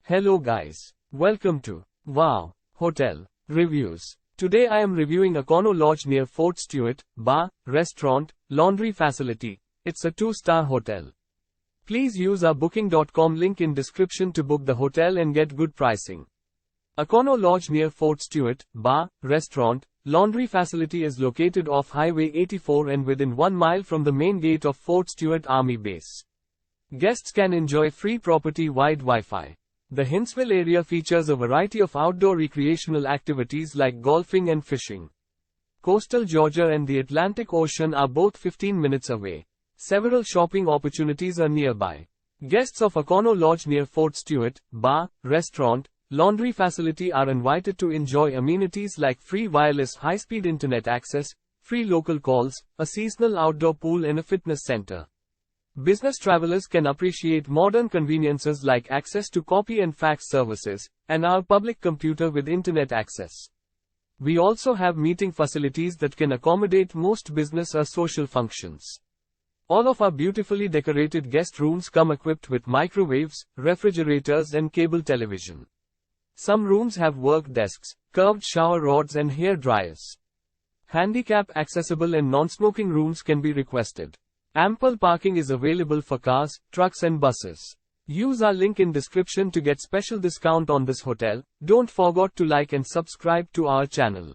Hello guys. Welcome to Wow Hotel Reviews. Today I am reviewing Econo Lodge near Fort Stewart, bar, restaurant, laundry facility. It's a 2-star hotel. Please use our booking.com link in description to book the hotel and get good pricing. Econo Lodge near Fort Stewart, bar, restaurant, laundry facility is located off Highway 84 and within 1 mile from the main gate of Fort Stewart Army Base. Guests can enjoy free property-wide Wi-Fi. The Hinesville area features a variety of outdoor recreational activities like golfing and fishing. Coastal Georgia and the Atlantic Ocean are both 15 minutes away. Several shopping opportunities are nearby. Guests of Econo Lodge near Fort Stewart, bar, restaurant, laundry facility are invited to enjoy amenities like free wireless high-speed internet access, free local calls, a seasonal outdoor pool and a fitness center. Business travelers can appreciate modern conveniences like access to copy and fax services, and our public computer with internet access. We also have meeting facilities that can accommodate most business or social functions. All of our beautifully decorated guest rooms come equipped with microwaves, refrigerators and cable television. Some rooms have work desks, curved shower rods and hair dryers. Handicap accessible and non-smoking rooms can be requested. Ample parking is available for cars, trucks and buses. Use our link in description to get special discount on this hotel. Don't forget to like and subscribe to our channel.